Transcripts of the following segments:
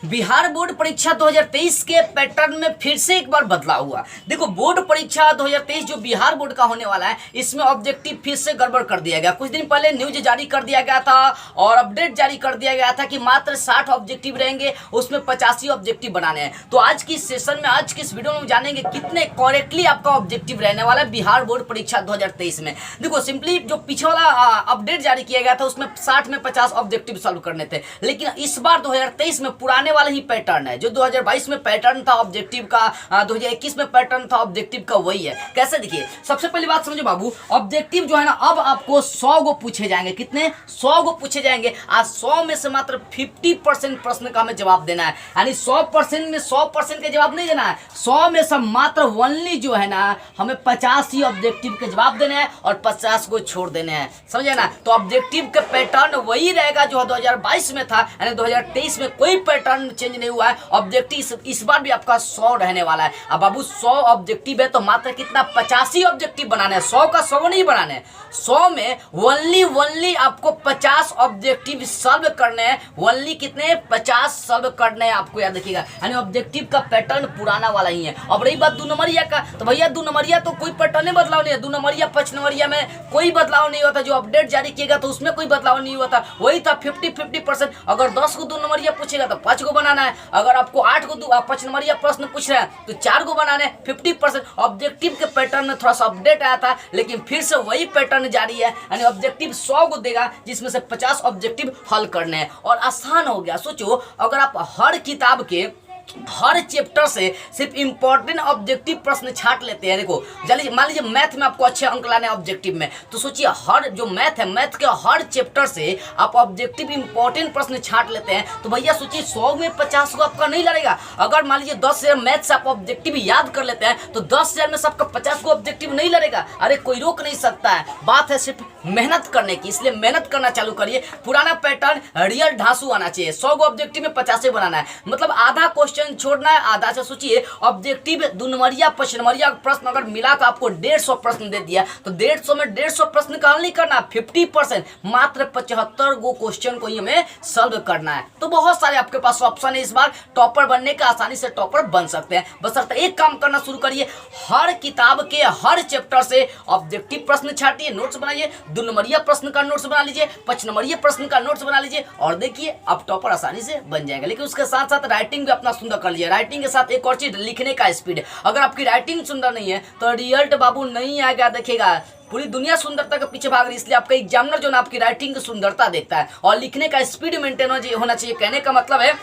Bihar board परीक्षा 2023 के pattern में फिर से एक बार बदलाव हुआ। देखो, बोर्ड परीक्षा 2023 जो बिहार बोर्ड का होने वाला है, इसमें ऑब्जेक्टिव फिर से गड़बड़ कर दिया गया। कुछ दिन पहले न्यूज जारी कर दिया गया था और अपडेट जारी कर दिया गया था कि मात्र 60 ऑब्जेक्टिव रहेंगे, उसमें 85 ऑब्जेक्टिव बनाने हैं। तो आज की सेशन में, आज की इस वीडियो में जानेंगे कितने करेक्टली आपका ऑब्जेक्टिव रहने वाला है बिहार बोर्ड परीक्षा 2023 में। देखो, सिंपली जो पीछे वाला अपडेट जारी किया गया था उसमें 60 में 50 ऑब्जेक्टिव सॉल्व करने थे, लेकिन इस बार 2023 में पुराने वाला ही पैटर्न है। जो 2022 में पैटर्न था ऑब्जेक्टिव का, 2021 में पैटर्न था ऑब्जेक्टिव का, वही है। कैसे? देखिए, सबसे पहली बात समझो बाबू, ऑब्जेक्टिव जो है ना, अब आपको 100 गो पूछे जाएंगे। कितने? 100 गो पूछे जाएंगे। आज 100 में से मात्र 50% प्रश्न का हमें जवाब देना है, यानी 100% में 100% के जवाब नहीं देना है। 100 में से मात्र ओनली जो है ना, हमें 50 ही ऑब्जेक्टिव के जवाब देने हैं और 50 को छोड़ देने हैं। समझे ना? तो ऑब्जेक्टिव का पैटर्न वही रहेगा जो 2022 में था, यानी 2023 में कोई पैटर्न चेंज नहीं हुआ है। ऑब्जेक्टिव इस बार भी आपका 100 रहने वाला है। अब बाबू 100 ऑब्जेक्टिव है तो मात्र कितना? 85 ऑब्जेक्टिव बनाने हैं। 100 का 100 नहीं बनाने हैं। 100 में ओनली आपको 50 ऑब्जेक्टिव सॉल्व करने हैं। ओनली कितने? 50 सॉल्व करने हैं आपको, याद रखिएगा। यानी ऑब्जेक्टिव का पैटर्न पुराना वाला ही है। अब रही बात 2 नंबरिया का, तो भैया 2 नंबरिया तो कोई पैटर्न बदलाव नहीं है। 2 नंबरिया 5 नंबरिया में कोई बदलाव नहीं होता। जो अपडेट जारी किएगा तो उसमें कोई बदलाव नहीं हुआ था, वही था 50-50%। अगर 10 को 2 नंबरिया पूछेगा तो 5 को बनाना है। अगर आपको 8 को 5 नंबरिया प्रश्न पूछ रहे हैं तो 4 को बनाने हैं। 50%। ऑब्जेक्टिव के पैटर्न में थोड़ा सा अपडेट आया था, लेकिन फिर से वही पैटर्न जारी है। यानी ऑब्जेक्टिव 100 को देगा, जिसमें से 50 ऑब्जेक्टिव हल करने हैं और आसान हो गया। सोचो, अगर आप हर किताब के हर चैप्टर से सिर्फ इंपॉर्टेंट ऑब्जेक्टिव प्रश्न छांट लेते हैं। देखो, मान लीजिए मैथ में आपको अच्छे अंक लाने ऑब्जेक्टिव में, तो सोचिए हर जो मैथ है, मैथ के हर चैप्टर से आप ऑब्जेक्टिव इंपॉर्टेंट प्रश्न छांट लेते हैं, तो भैया सोचिए 100 में 50 को आपका नहीं लड़ेगा। अगर मान लीजिए 10,000 मैथ से आप ऑब्जेक्टिव याद कर लेते हैं तो 10,000 में से आपका 50 को ऑब्जेक्टिव नहीं लड़ेगा। अरे कोई रोक नहीं सकता है। बात है सिर्फ मेहनत करने की, इसलिए मेहनत करना चालू करिए। पुराना पैटर्न रियल ढांसू आना चाहिए। 100 को ऑब्जेक्टिव में 50 बनाना है, मतलब आधा क्वेश्चन छोड़ना है, आधा से सोचिए ऑब्जेक्टिव 2 नंबरिया 5 नंबरिया प्रश्न अगर मिला कर आपको 150 प्रश्न दे दिया तो 150 में 150 प्रश्न का हल नहीं करना, 50%, मात्र 75 गो क्वेश्चन को ही हमें सॉल्व करना है। तो बहुत सारे आपके पास ऑप्शन है। इस बार टॉपर बनने का, आसानी से टॉपर बन सकते हैं। बस एक काम करना शुरू करिए, हर किताब के हर चैप्टर से ऑब्जेक्टिव प्रश्न छाटिए, नोट्स बनाइए। 2 नंबरिया प्रश्न का नोट्स बना लीजिए, 5 नंबरिया प्रश्न का नोट्स बना लीजिए और देखिए आप टॉपर आसानी से बन जाएगा। लेकिन उसके साथ साथ राइटिंग भी अपना सुंदर कर लीजिए। राइटिंग के साथ एक और चीज, लिखने का स्पीड। अगर आपकी राइटिंग सुंदर नहीं है तो रिजल्ट बाबू नहीं आएगा। देखिएगा, पूरी दुनिया सुंदरता के पीछे भाग रही है, इसलिए आपका एग्जामिनर जो ना आपकी राइटिंग की सुंदरता देखता है और लिखने का स्पीड मेंटेन होना चाहिए। कहने का मतलब है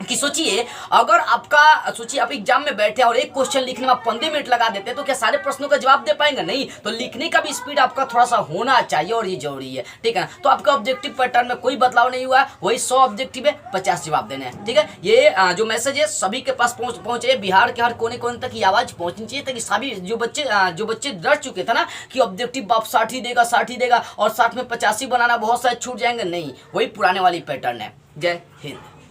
कि सोचिए, अगर आपका सोचिए आप एग्जाम में बैठे और एक क्वेश्चन लिखने में आप 15 मिनट लगा देते हैं तो क्या सारे प्रश्नों का जवाब दे पाएंगे? नहीं। तो लिखने का भी स्पीड आपका थोड़ा सा होना चाहिए और ये जरूरी है, ठीक है ना? तो आपका ऑब्जेक्टिव पैटर्न में कोई बदलाव नहीं हुआ, वही 100 ऑब्जेक्टिव है, 50 जवाब देने हैं, ठीक है? ये जो मैसेज है सभी के पास पहुंचे, बिहार के हर कोने कोने तक ये आवाज पहुंचनी चाहिए, ताकि सभी जो बच्चे डर चुके थे ना कि ऑब्जेक्टिव आप 60 ही देगा, 60 ही देगा और 60 में 85 बनाना, बहुत सारे छूट जाएंगे, नहीं, वही पुराने वाली पैटर्न है। जय हिंद।